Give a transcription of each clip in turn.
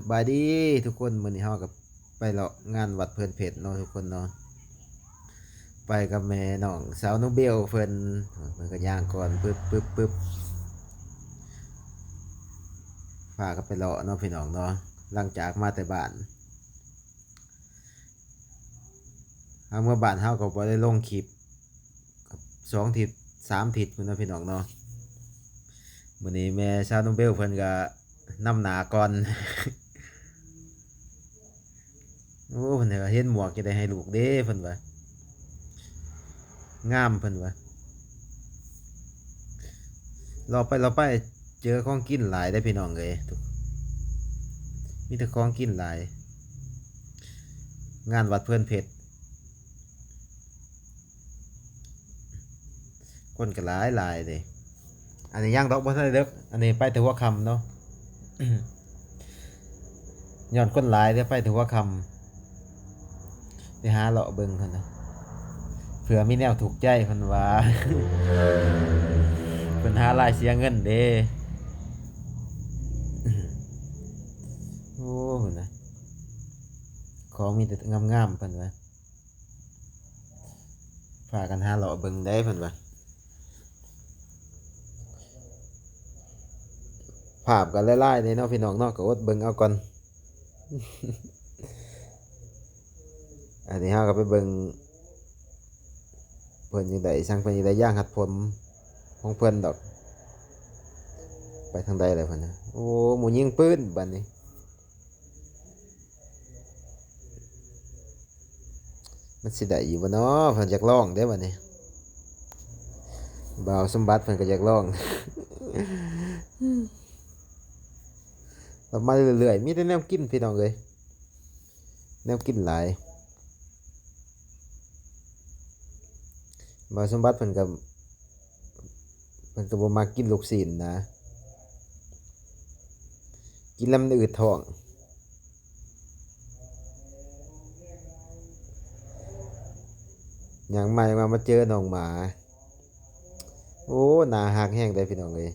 สบายดีทุกคนมื้อนี้เฮากับไปเลาะงานวัดเพิ่นเพชรเนาะทุกคนเนาะไปกับแม่น้องสาวน้องเบลเพิ่นก็ย่างก่อนปึ๊บพากันไปเลาะเนาะพี่น้องเนาะหลังจากมาแต่บ้านเมื่อบ้านเฮาก็บ่ได้ลงคลิปกับ2ทิศ3ทิศพุ่นเนาะพี่น้องเนาะมื้อนี้แม่สาวน้องเบลเพิ่นก็นำหน้าก่อนโอ้เพิ่นก็เห็นหมวกจะได้ให้ลูกเด้เพิ่นว่างามเพิ่นว่าเราไปเจอของกินหลายได้อพี่น้องเอ้ยมีแต่ของกินหลายงานวัดเพิ่นเพชรคนก็หลายเลยอันนี้ย่างดอกบ่ทันได้เด้ออันนี้ไปแต่หัวค่ำเนาะ ย้อนคนหลายเด้อไปแต่หัวค่ำไปหาเลาะเบิ่งเพิ่นน่ะเผื่อมีแนวถูกใจเพิ่นว่า เพิ่นหาหลายเสียเงินเด้ โอ้เพิ่นน่ะของมีแต่งามๆเพิ่นว่าพากันหาเลาะเบิ่งได้เพิ่นว่าภาพก็หลายๆเด้เนาะพี่น้องเนาะก็อดเบิ่งเอาก่อน อันนี้เฮาก็ไปเบิ่งเพิ่นจังได๋สั่งเพิ่นจังได๋ย่างหัดผมของเพิ่นดอกไปทางใดล่ะเพิ่นน่ะโอ้หมูยิงปืนบัดนี้มันสิได้อยู่บ่เนาะเพิ่นอยากลองเด้บัดนี้บ่าวสมบัติเพิ่นก็อยากลอง เรามาเรื่อยๆมีแต่แนวกินพี่น้องเอ้ยแนวกินหลายบ่าวสมบัติเพิ่นก็บ่มักกินลูกชิ้นนะกินแล้วมันอืดท้องหยังมาเจอน้องหมาโอ้น่าฮักแฮงเด้พี่น้องเอ้ย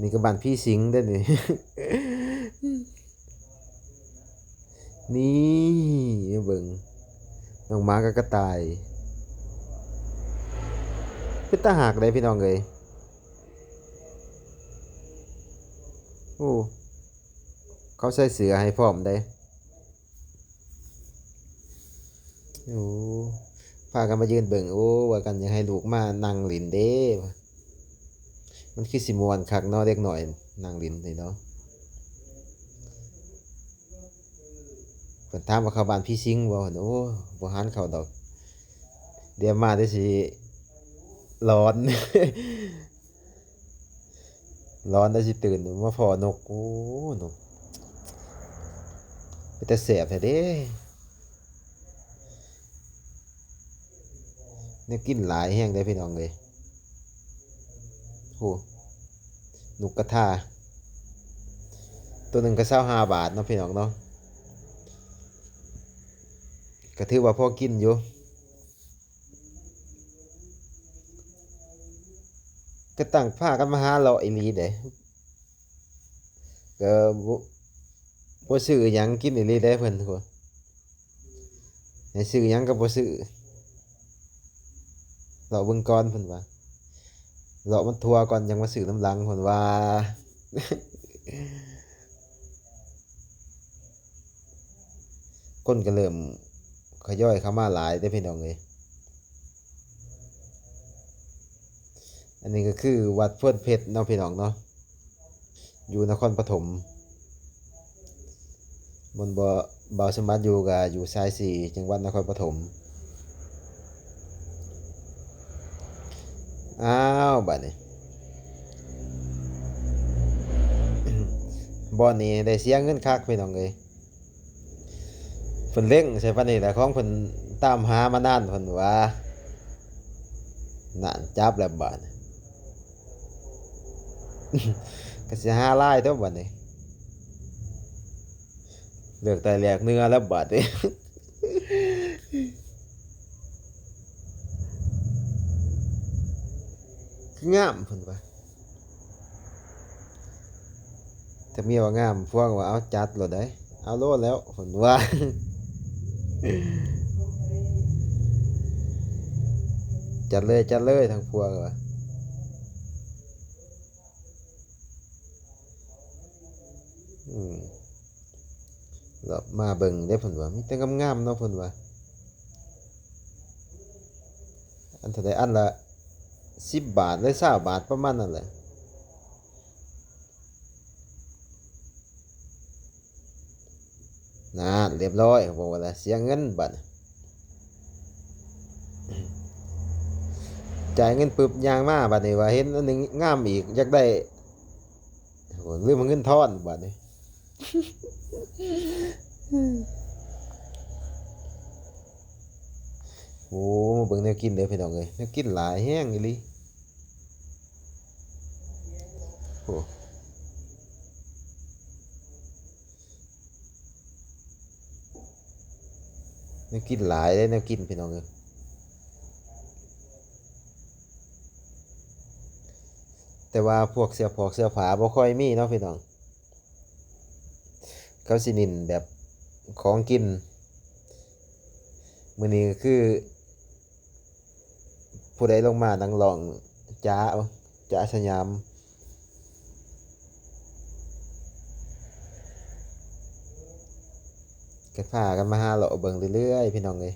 นี่ก็บ้านพี่สิงห์เด้อนี่ นี่เบิ่งน้องหมากับกระต่ายเป็นตาหักเลยพี่น้องเอ้ยโอ้เขาใส่เสื้อให้พร้อมได้โอ้พากันมายืนเบิ่งโอ้ว่ากันอยากให้ลูกมานั่งเล่นเด้มันคือสิม่วนคักเนาะเด็กน้อยนั่งเล่นนี่เนาะเพิ่นถามว่าเข้าบ้านพี่สิงห์บ่โอ้บ่หันเข้าดอกเดี๋ยวมาได้สิร้อน ร้อนได้สิตื่นมาพอนกโอ้นกเป็นแต่แสบแท้เด้เนี่ยกินหลายแห้งได้พี่น้องเลยโอ้นกกระทาตัวหนึ่งก็25 บาทเนาะพี่น้องเนาะก็ถือว่าพอกินอยู่ก็ตั้งผ้ากันมาหาเลาะอีหลีเด้ก็บ่ซื้อหยังกินอีหลีเด้เพิ่นทั่วให้ซื้อหยังก็บ่ซื้อเลาะเบิ่งก่อนเพิ่นว่าเลาะมันทั่วก่อนยังมาซื้อน้ำหลังเพิ่นว่า คนก็เริ่มขย่อยเข้ามาหลายได้อพี่น้องเลยอันนี้ก็คือวัดเพื่อนเพชรเนาะพี่น้องเนาะอยู่นครปฐมบนบ่าวสมบัติอยู่กับอยู่สายสี่จังหวัดนครปฐมอ้าวบัดนี้ บ่อนนี้ได้เสียเงินคักพี่น้องเลยเพิ่นเล่งใช่ปะนี่แหละของเพิ่นตามหามานานเพิ่นว่านั่นจับแล้วบัด ก็สิหาหลายเท่าบัดนี้เลือกแต่แหลกเนื้อแล้วบัดนี้ คืองามเพิ่นว่า ถ้าเมียว่างามพวกว่าเอาจัดโลดได้เอาโลดแล้วเพิ่นว่า จัดเลยจัดเลยทางพวกว่าอืมแล้วมาเบิ่งได้เพิ่นว่ามีแต่งามๆเนาะเพิ่นว่าอันเท่าใดอันละ10 บาทหรือ20 บาทประมาณนั้นแหละนะเรียบร้อยเขาบอกว่าแล้วเสียเงินบัดจ่ายเงินปึ๊บย่างมาบัดนี้ว่าเห็นอันหนึงงามอีกอยากได้โอ้ลืมเอาเงินทอนบัดนี้โอ้มาเบิ่งแนวกินเด้อพี่น้องเอ้ยแนวกินหลายแฮงอีหลีโอ้แนวกินหลายเด้อแนวกินพี่น้องเอ้ยแต่ว่าพวกเสื้อผ้าบ่ค่อยมีเนาะพี่น้องเขาสิเน้นแบบของกินมื้อนี้ก็คือผู้ใดลงมานังร้องจ๊ะจ๊ะสยามก็พากันมาหาเลาะเบิ่งเรื่อยๆพี่น้องเอ้ย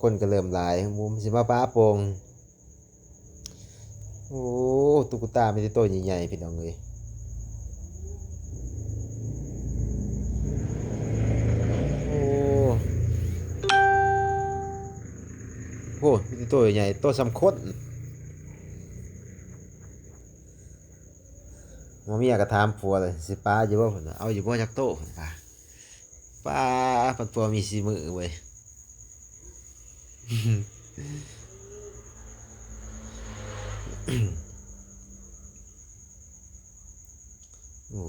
คนก็เริ่มหลายมุมสิมาป้าโป่งโอ้ตุ๊กตามีแต่ตัวใหญ่ๆพี่น้องเอ้ยโอ้โหมีแต่ตัวใหญ่ๆตัวสำคัญหมอเมียก็ถามผัวเลยสิป้าอยู่บ่เพิ่นน่ะเอาอยู่บ่จักโตเพิ่นว่าป้าเพิ่นผัวมี4 มื้อเว้ยโอ้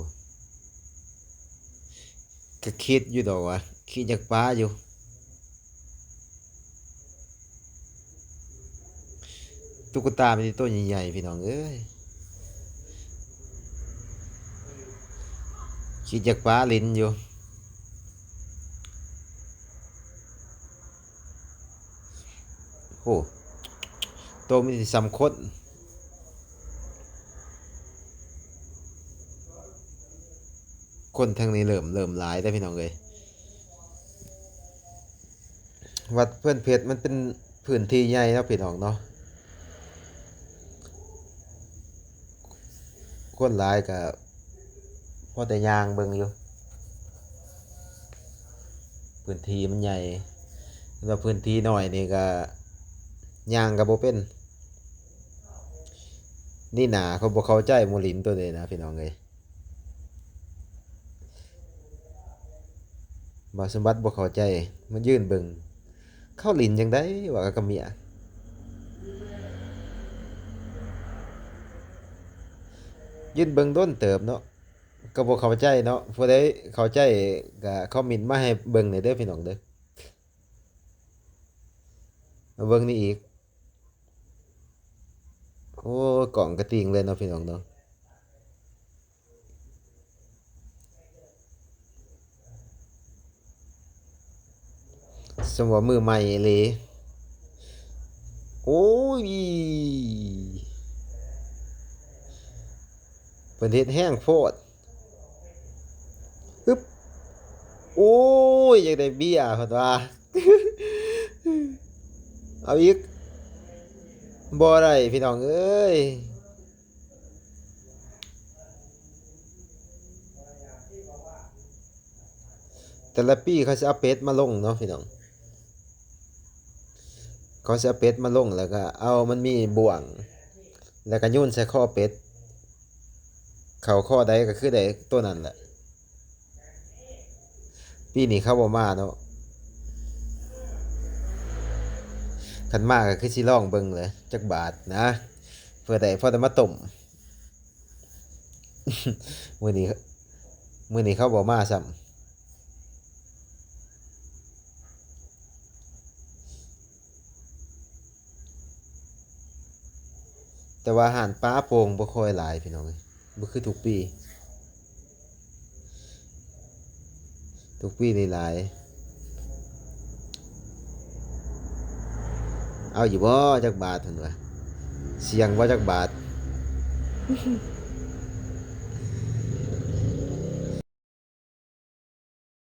ก็คิดอยู่ดอกว่าคิดอยากป้าอยู่ตุ๊กตามีแต่ตัวใหญ่ๆพี่น้องเอ้ยคิดอยากป้าลิ้นอยู่โอ้ตัวมีแต่สำคัญคนทางนี้เริ่มหลายแล้วพี่น้องเอ้ยวัดเพื่อนเพชรมันเป็นพื้นที่ใหญ่เนาะพี่น้องเนาะคนหลายก็พอแต่ย่างเบิ่งอยู่พื้นที่มันใหญ่แล้วพื้นที่น้อยนี่ก็ย่างก็บ่เป็นนี่หนาเขาบ่เข้าใจหมู่หลินตัวนี้นะพี่น้องเอ้ยบ่สมบัติบ่เข้าใจมันยืนเบิ่งเข้าหลินจังได๋ว่ากับเมียยืนเบิ่งโดนเติบเนาะก็บ่เข้าใจเนาะผู้ใดเข้าใจก็คอมเมนต์มาให้เบิ่งหน่อยเด้อพี่น้องเด้อมาเบิ่งนี่อีกโอ้กล่องกระติงเลยเนาะพี่น้องเนาะสมว่ามือใหม่เลยโอ้ยเพิ่นเฮ็ดแห้งโพดอึ๊บโอ้ยอยากได้เบียร์เพิ่นว่าเอาอีกบ่ได้พี่น้องเอ้ยแต่ละปีเขาสิเอาเป็ดมาลงเนาะพี่น้องเขาสิเอาเป็ดมาลงแล้วก็เอามันมีบ่วงแล้วก็โยนใส่คอเป็ดเข้าคอใดก็คือได้ตัวนั้นแหละปีนี้เขาบ่มาเนาะคันมาก็คือสิลองเบิ่งเลยจักบาทนะเพื่อได้พอได้มาต้มมื้อนี้มื้อนี้เขาบ่มาซ้ำแต่ว่าอาหารปลาโป่งบ่ค่อยหลายพี่น้องเอ้ย บ่คือทุกปีทุกปีนี่หลายเอาอยู่บ่จักบาทเพิ่นว่าเสียงบ่จักบาท